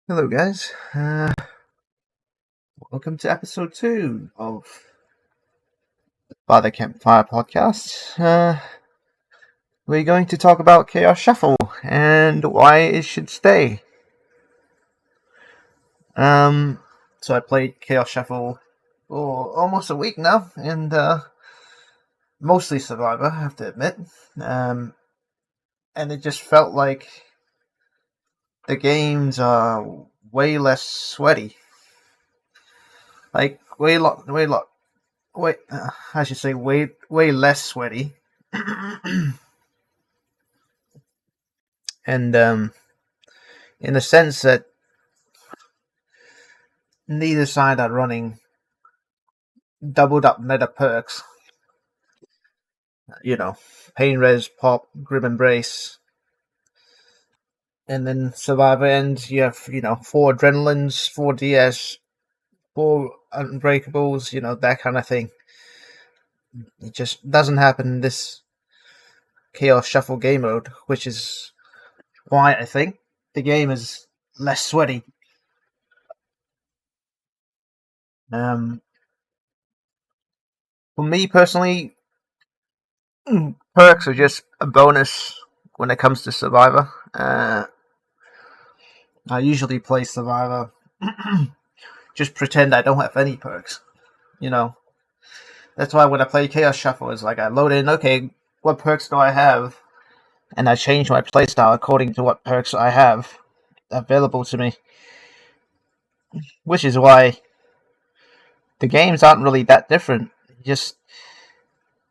Hello, guys. Welcome to episode 2 of By the Campfire podcast. We're going to talk about Chaos Shuffle and why it should stay. So I played Chaos Shuffle for almost a week now, and mostly Survivor, I have to admit. And it just felt like the games are way less sweaty. Like I should say way less sweaty. And in the sense that neither side are running doubled up meta perks. Pain Res, Pop, Grim Embrace, and then Survivor ends. You have 4 Adrenalines, 4 DS, 4 Unbreakables. That kind of thing. It just doesn't happen in this Chaos Shuffle game mode, which is why I think the game is less sweaty. For me personally, perks are just a bonus when it comes to Survivor. I usually play Survivor. Just pretend I don't have any perks. That's why when I play Chaos Shuffle, it's like I load in, okay, what perks do I have? And I change my playstyle according to what perks I have available to me. Which is why the games aren't really that different. Just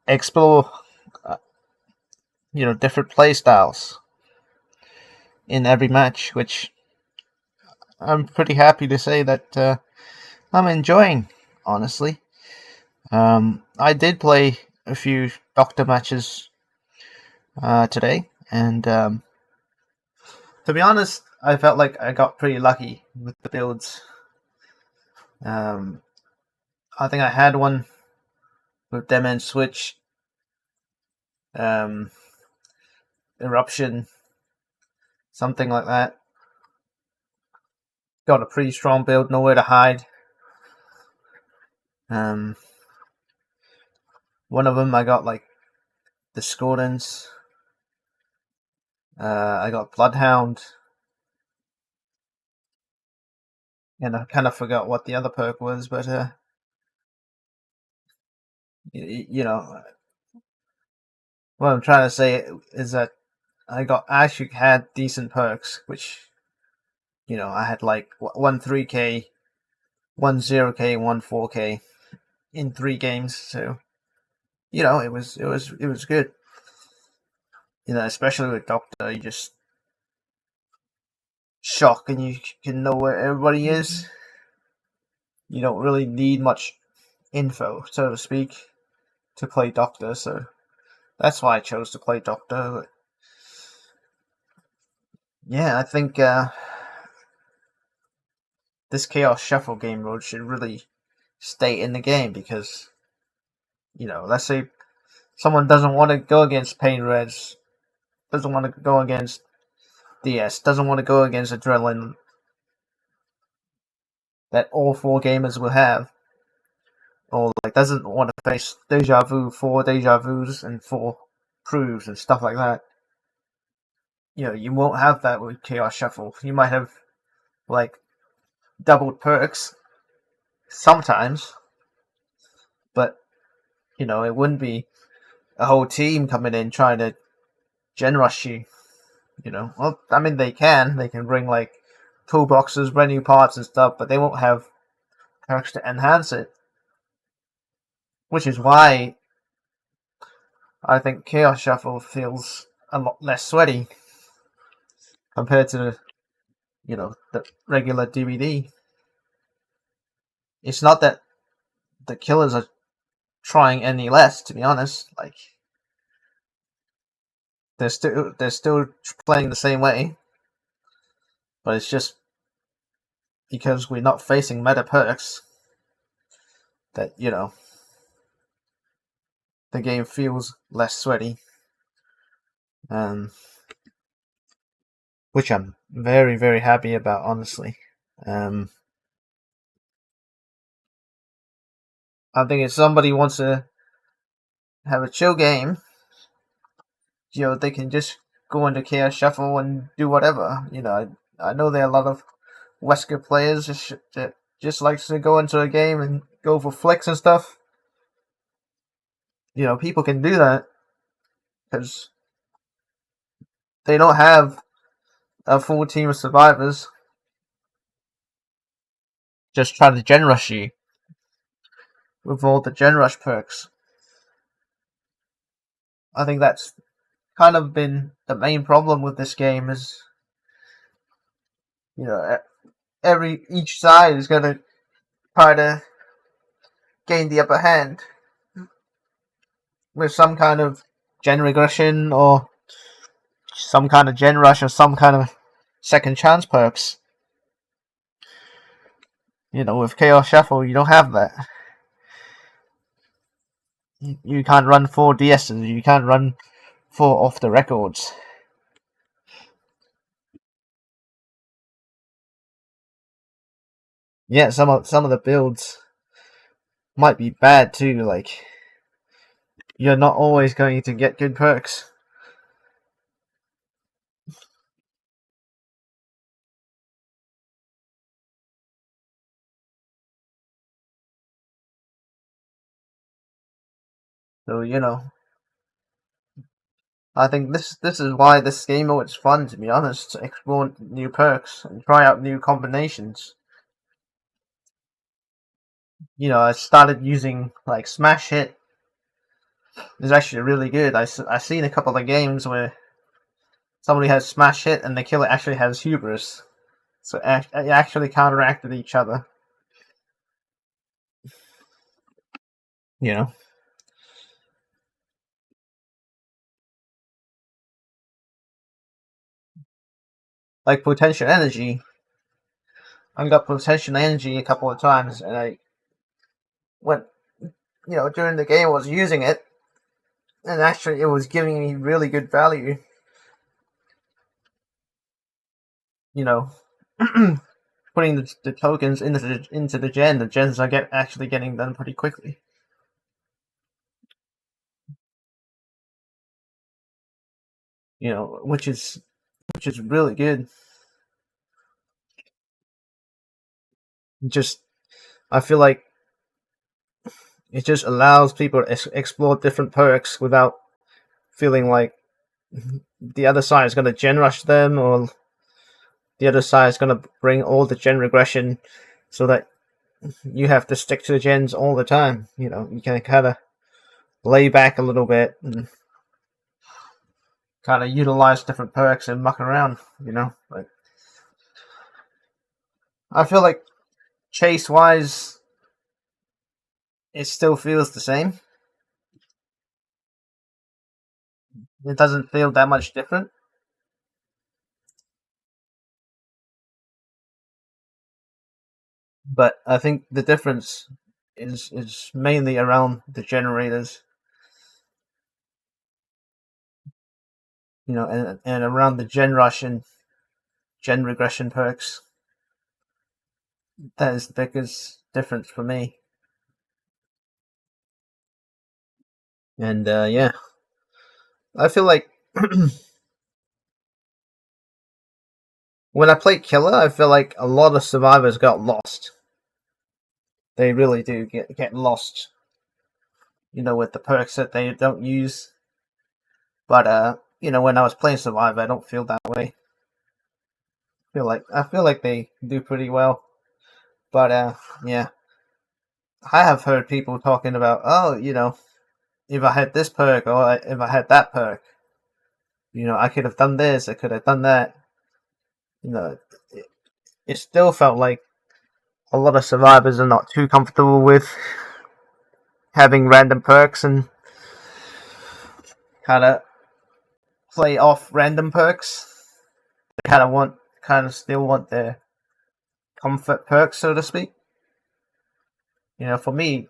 explore, different playstyles in every match, which I'm pretty happy to say that I'm enjoying, honestly. I did play a few Doctor matches today, and to be honest, I felt like I got pretty lucky with the builds. I think I had one with Dem and Switch, Eruption, something like that. Got a pretty strong build, nowhere to hide. One of them I got like Discordance. I got Bloodhound, and I kind of forgot what the other perk was, but what I'm trying to say is that I actually had decent perks, which I had like one 3K, one 0K, one 4K in 3 games, so it was good. Especially with Doctor, you just shock and you can know where everybody is. You don't really need much info, so to speak, to play Doctor, so that's why I chose to play Doctor. But yeah, I think this Chaos Shuffle game mode should really stay in the game because, let's say someone doesn't want to go against Pain Reds, doesn't want to go against DS, doesn't want to go against Adrenaline that all 4 gamers will have, or like doesn't want to face Deja Vu, 4 Deja Vus and 4 Proves and stuff like that. You won't have that with Chaos Shuffle. You might have like doubled perks sometimes, but it wouldn't be a whole team coming in trying to gen rush you. Well, I mean they can bring like toolboxes, brand new parts and stuff, but they won't have perks to enhance it. Which is why I think Chaos Shuffle feels a lot less sweaty compared to the regular DBD. It's not that the killers are trying any less, to be honest. Like they're still playing the same way, but it's just because we're not facing meta perks that the game feels less sweaty, which I'm very, very happy about, honestly. Um, I think if somebody wants to have a chill game, they can just go into Chaos Shuffle and do whatever. I know there are a lot of Wesker players that just likes to go into a game and go for flicks and stuff. People can do that because they don't have a full team of survivors just trying to gen rush you with all the gen rush perks. I think that's kind of been the main problem with this game is, you know, each side is going to try to gain the upper hand with some kind of gen regression or some kind of gen rush or some kind of second chance perks. With Chaos Shuffle, you don't have that. You can't run 4 DSs, you can't run 4 off the records. Yeah, some of the builds might be bad too. Like, you're not always going to get good perks. So I think this is why this game is fun, to be honest. To explore new perks and try out new combinations. I started using like Smash Hit. It's actually really good. I've seen a couple of games where somebody has Smash Hit and the killer actually has Hubris. So it actually counteracted each other. You know, like Potential Energy. I got Potential Energy a couple of times, and I went, during the game I was using it, and actually it was giving me really good value. You know, putting the tokens into the gen. The gens are actually getting done pretty quickly. Which is really good. Just I feel like it just allows people to explore different perks without feeling like the other side is going to gen rush them, or the other side is going to bring all the gen regression, so that you have to stick to the gens all the time. You can kind of lay back a little bit and kind of utilize different perks and muck around. Like, I feel like chase wise, it still feels the same. It doesn't feel that much different. But I think the difference is mainly around the generators, and around the gen rush and gen regression perks. That is the biggest difference for me. And yeah, I feel like when I play Killer, I feel like a lot of survivors got lost. They really do get lost, with the perks that they don't use. But when I was playing Survivor, I don't feel that way. I feel like they do pretty well. But yeah, I have heard people talking about, oh, if I had this perk or if I had that perk, I could have done this, I could have done that. It, it still felt like a lot of survivors are not too comfortable with having random perks and kind of play off random perks. They kind of still want their comfort perks, so to speak. For me,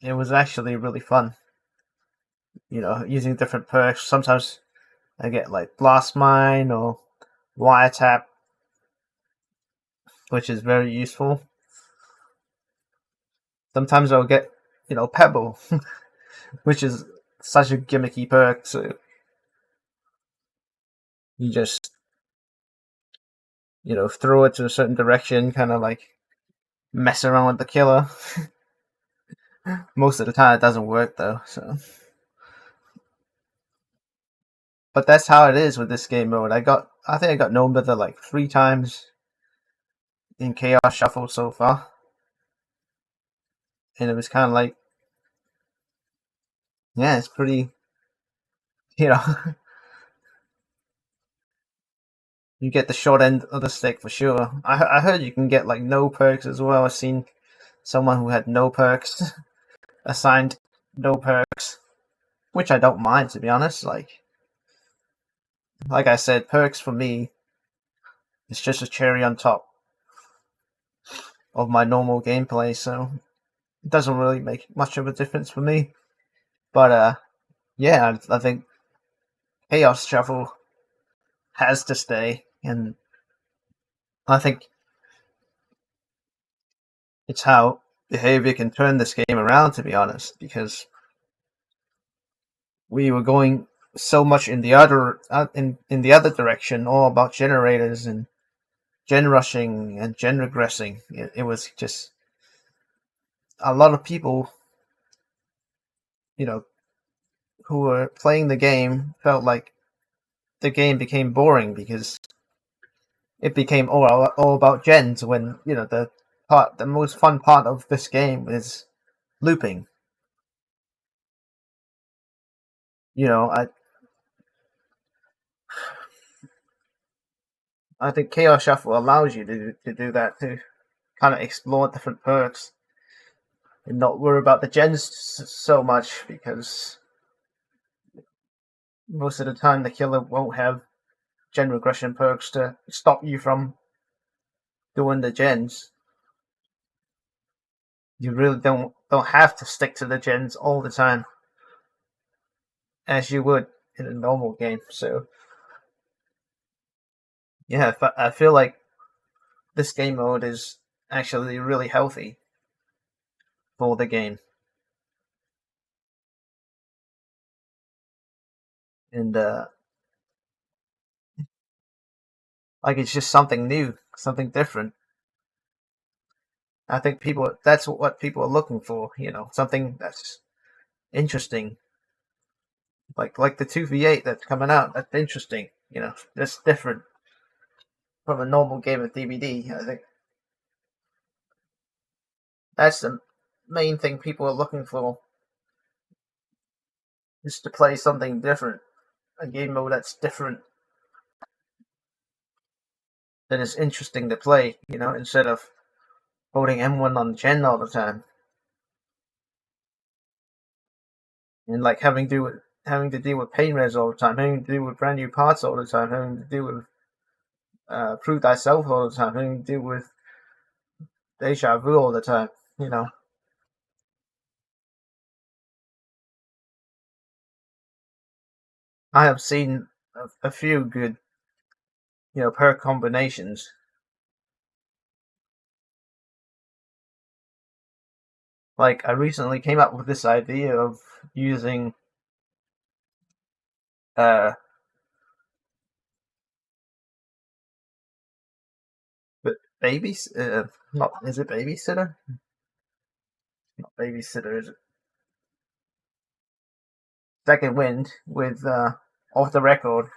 it was actually really fun. Using different perks. Sometimes I get like Blast Mine or wiretap, which is very useful. Sometimes I'll get, Pebble, which is such a gimmicky perk. So you just, throw it to a certain direction, kind of like mess around with the killer. Most of the time, it doesn't work though. So, but that's how it is with this game mode. I think I got no better like 3 times in Chaos Shuffle so far, and it was kind of like, yeah, it's pretty, you know, you get the short end of the stick for sure. I heard you can get like no perks as well. I've seen someone who had no perks assigned no perks, which I don't mind to be honest. Like I said, perks for me is just a cherry on top of my normal gameplay, so it doesn't really make much of a difference for me. But yeah, I think Chaos Shuffle has to stay, and I think it's how behavior can turn this game around. To be honest, because we were going so much in the other in the other direction, all about generators and gen rushing and gen regressing. It was just a lot of people, you know, who were playing the game felt like the game became boring because it became all about gens when the most fun part of this game is looping. You know, I think Chaos Shuffle allows you to do that, to kind of explore different perks and not worry about the gens so much, because most of the time the killer won't have gen regression perks to stop you from doing the gens. You really don't have to stick to the gens all the time as you would in a normal game. So yeah, I feel like this game mode is actually really healthy for the game, and like it's just something new, something different. I think that's what people are looking for. Something that's interesting, like the 2v8 that's coming out. That's interesting. That's different from a normal game of DBD. I think that's the main thing people are looking for, is to play something different, a game mode that's different, that is interesting to play. Instead of holding M1 on Gen all the time and like having to deal with pain res all the time, having to deal with brand new parts all the time, having to deal with prove thyself all the time, having to deal with deja vu all the time. You know, I have seen a few good perk combinations. Like I recently came up with this idea of using uh babies. Not is it babysitter? Not babysitter. Is it second wind with off the record?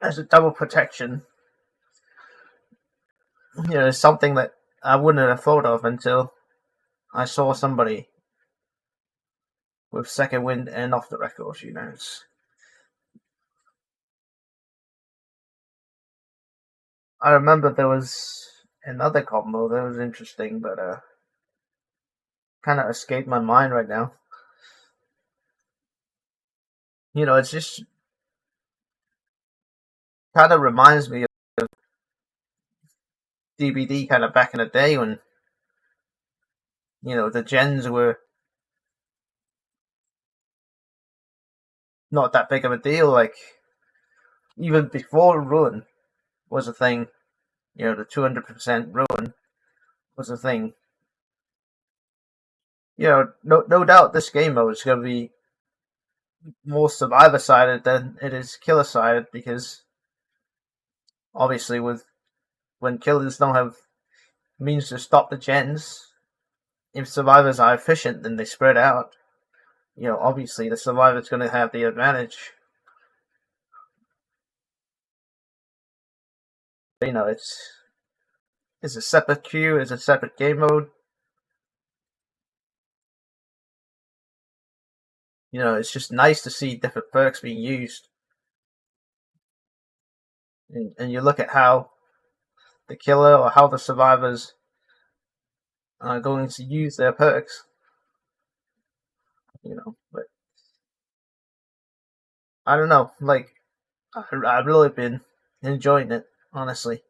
As a double protection. It's something that I wouldn't have thought of until I saw somebody with second wind and off the record. I remember there was another combo that was interesting, but kind of escaped my mind right now. It's just kind of reminds me of DBD kind of back in the day when the gens were not that big of a deal. Like even before Ruin was a thing, the 200% Ruin was a thing. No doubt this game mode is going to be more survivor sided than it is killer sided, because obviously when killers don't have means to stop the gens, if survivors are efficient, then they spread out. Obviously the survivor's going to have the advantage. It's a separate queue, it's a separate game mode. It's just nice to see different perks being used. And you look at how the killer or how the survivors are going to use their perks. But I don't know. I've really been enjoying it, honestly.